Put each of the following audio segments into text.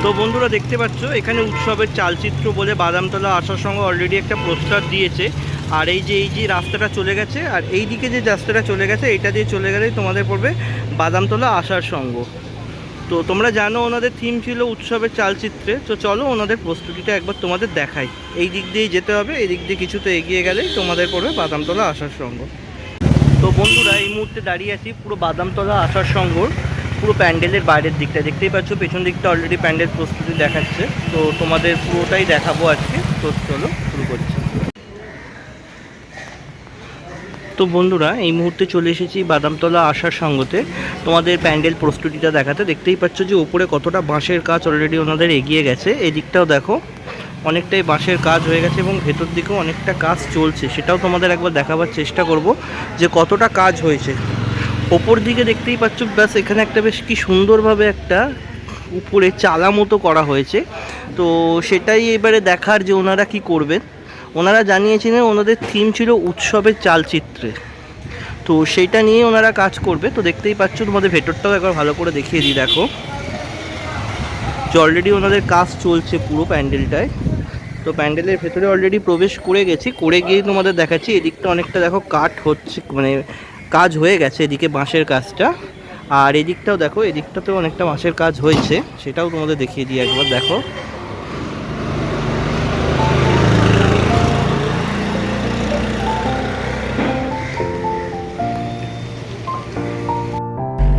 তো বন্ধুরা দেখতে পাচ্ছ এখানে উৎসবের চালচিত্র বলে বাদামতলা আসার সঙ্গে অলরেডি একটা পোস্টার দিয়েছে। আর এই যে রাস্তাটা চলে গেছে, আর এই দিকে যে রাস্তাটা চলে গেছে এটা দিয়ে চলে গেলেই তোমাদের পড়বে বাদামতলা আসার সঙ্গ। তো তোমরা জানো ওনাদের থিম ছিল উৎসবের চালচিত্রে। তো চলো ওনাদের প্রস্তুতিটা একবার তোমাদের দেখাই। এই দিক দিয়েই যেতে হবে, এই দিক দিয়ে কিছুতে এগিয়ে গেলেই তোমাদের পড়বে বাদামতলা আসার সঙ্গ। তো বন্ধুরা এই মুহূর্তে দাঁড়িয়ে আছি পুরো বাদামতলা আসার সঙ্গর পুরো প্যান্ডেলের বাইরের দিকটা। দেখতেই পাচ্ছ পেছন দিকটা অলরেডি প্যান্ডেল প্রস্তুতি দেখাচ্ছে। তো তোমাদের পুরোটাই দেখাবো আজকে। তো চলো শুরু করছি। তো বন্ধুরা এই মুহূর্তে চলে এসেছি বাদামতলা আসার সঙ্গতে তোমাদের প্যান্ডেল প্রস্তুতিটা দেখাতে। দেখতেই পাচ্ছ যে উপরে কতটা বাঁশের কাজ অলরেডি ওনাদের এগিয়ে গেছে। এই দিকটাও দেখো অনেকটাই বাঁশের কাজ হয়ে গেছে এবং ভেতর দিকেও অনেকটা কাজ চলছে, সেটাও তোমাদের একবার দেখাবার চেষ্টা করব যে কতটা কাজ হয়েছে। ওপর দিকে দেখতেই পাচ্ছ ব্যাস এখানে একটা বেশ কি সুন্দরভাবে একটা উপরে চালা মতো করা হয়েছে। তো সেটাই এবারে দেখার যে ওনারা কি করবেন। ওনারা জানিয়েছিলেন ওনাদের থিম ছিল উৎসবের চালচিত্রে, তো সেইটা নিয়ে ওনারা কাজ করবে। তো দেখতেই পাচ্ছ তোমাদের ভেতরটাও একবার ভালো করে দেখিয়ে দিই। দেখো যে অলরেডি ওনাদের কাজ চলছে পুরো প্যান্ডেলটায়। তো প্যান্ডেলের ভেতরে অলরেডি প্রবেশ করে গেছি, করে গিয়েই তোমাদের দেখাচ্ছি। এদিকটা অনেকটা দেখো কাঠ হচ্ছে, মানে কাজ হয়ে গেছে এদিকে বাঁশের কাজটা। আর এদিকটাও দেখো, এদিকটাতেও অনেকটা বাঁশের কাজ হয়েছে, সেটাও তোমাদের দেখিয়ে দিই একবার। দেখো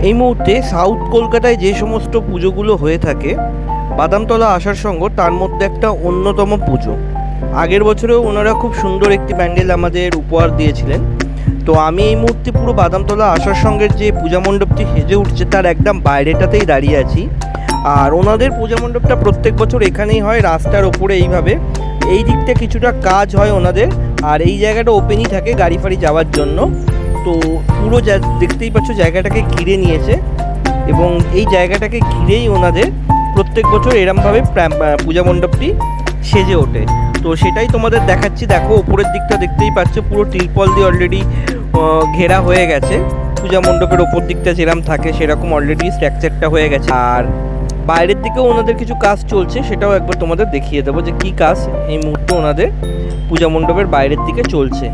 এই মুহূর্তে সাউথ কলকাতায় যে সমস্ত পুজোগুলো হয়ে থাকে বাদামতলা আসার সঙ্গ তার মধ্যে একটা অন্যতম পুজো। আগের বছরেও ওনারা খুব সুন্দর একটি প্যান্ডেল আমাদের উপহার দিয়েছিলেন। তো আমি এই মুহূর্তে পুরো বাদামতলা আসার সঙ্গের যে পূজা মণ্ডপটি সেজে উঠছে তার একদম বাইরেটাতেই দাঁড়িয়ে আছি। আর ওনাদের পূজা মণ্ডপটা প্রত্যেক বছর এখানেই হয়, রাস্তার ওপরে এইভাবে। এই দিকটা কিছুটা কাজ হয় ওনাদের, আর এই জায়গাটা ওপেনই থাকে গাড়ি ফাড়ি যাওয়ার জন্য। তো পুরো দেখতেই পাচ্ছ জায়গাটাকে ঘিরে নিয়েছে এবং এই জায়গাটাকে ঘিরেই ওনাদের প্রত্যেক বছর এরমভাবে পূজা মণ্ডপটি সেজে ওঠে। তো সেটাই তোমাদের দেখাচ্ছি। দেখো ওপরের দিকটা দেখতেই পাচ্ছ পুরো টিরপল দিয়ে অলরেডি ঘেরা হয়ে গেছে। পূজা মণ্ডপের ওপর দিকটা যেরকম থাকে সেরকম অলরেডি স্ট্রাকচারটা হয়ে গেছে। আর বাইরের দিকেও ওনাদের কিছু কাজ চলছে, সেটাও একবার তোমাদের দেখিয়ে দেবো যে কী কাজ এই মুহূর্তে ওনাদের পূজা মণ্ডপের বাইরের দিকে চলছে।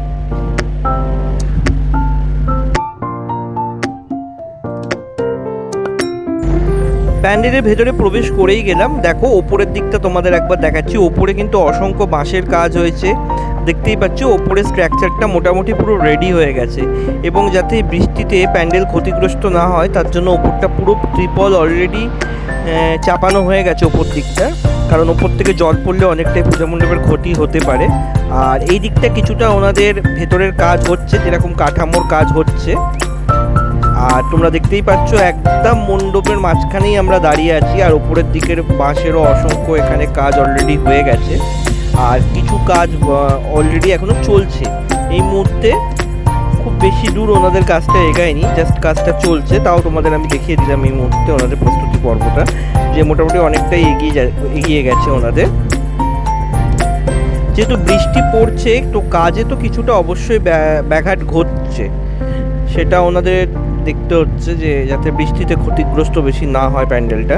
প্যান্ডেলের ভেতরে প্রবেশ করেই গেলাম। দেখো ওপরের দিকটা তোমাদের একবার দেখাচ্ছি। ওপরে কিন্তু অসংখ্য বাঁশের কাজ হয়েছে, দেখতেই পাচ্ছ। ওপরের স্ট্রাকচারটা মোটামুটি পুরো রেডি হয়ে গেছে এবং যাতে বৃষ্টিতে প্যান্ডেল ক্ষতিগ্রস্ত না হয় তার জন্য ওপরটা পুরো ত্রিপল অলরেডি চাপানো হয়ে গেছে ওপর দিকটা, কারণ ওপর থেকে জল পড়লে অনেকটাই পূজা মণ্ডপের ক্ষতি হতে পারে। আর এই দিকটা কিছুটা ওনাদের ভেতরের কাজ হচ্ছে, যেরকম কাঠামোর কাজ হচ্ছে। আর তোমরা দেখতেই পাচ্ছ একদম মণ্ডপের মাঝখানেই আমরা দাঁড়িয়ে আছি। আর ওপরের দিকের বাঁশেরও অসংখ্য এখানে কাজ অলরেডি হয়ে গেছে, আর কিছু কাজ অলরেডি এখনো চলছে। এই মুহূর্তে খুব বেশি দূর ওনাদের কাজটা এগায়নি, জাস্ট কাজটা চলছে। তাও তোমাদের আমি দেখিয়ে দিলাম এই মুহূর্তে ওনাদের প্রস্তুতি পর্বটা, যে মোটামুটি অনেকটাই এগিয়ে গেছে ওনাদের। যেহেতু বৃষ্টি পড়ছে তো কাজে তো কিছুটা অবশ্যই ব্যাঘাত ঘটছে, সেটা ওনাদের দেখতে হচ্ছে যে যাতে বৃষ্টিতে ক্ষতিগ্রস্ত বেশি না হয় প্যান্ডেলটা।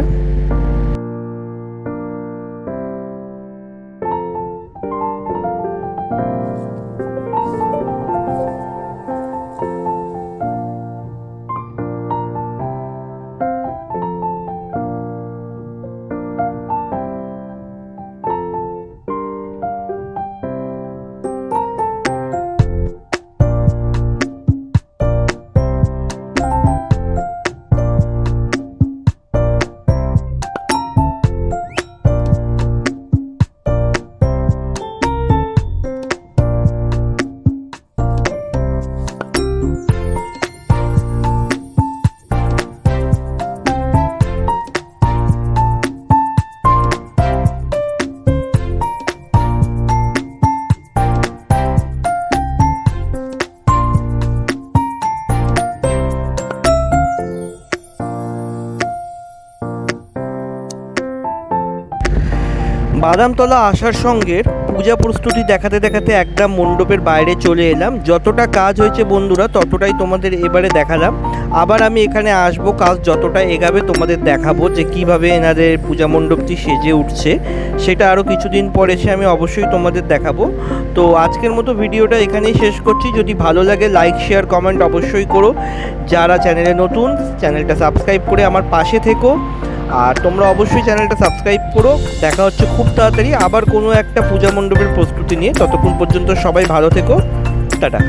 বাদামতলা আসার সঙ্গের পূজা প্রস্তুতি দেখাতে দেখাতে একদম মণ্ডপের বাইরে চলে এলাম। যতটা কাজ হয়েছে বন্ধুরা ততটাই তোমাদের এবারে দেখালাম। আবার আমি এখানে আসবো, কাজ যতটা এগাবে তোমাদের দেখাবো যে কিভাবে এনাদের পূজা মণ্ডপটি সেজে উঠছে। সেটা আরও কিছুদিন পর এসে আমি অবশ্যই তোমাদের দেখাবো। তো আজকের মতো ভিডিওটা এখানেই শেষ করছি। যদি ভালো লাগে লাইক শেয়ার কমেন্ট অবশ্যই করো। যারা চ্যানেলে নতুন, চ্যানেলটা সাবস্ক্রাইব করে আমার পাশে থেকো। আর তোমরা অবশ্যই চ্যানেলটা সাবস্ক্রাইব করো। দেখা হচ্ছে খুব তাড়াতাড়ি আবার কোনো একটা পূজা মণ্ডপের প্রস্তুতি নিয়ে। ততক্ষণ পর্যন্ত সবাই ভালো থেকো। টাটা।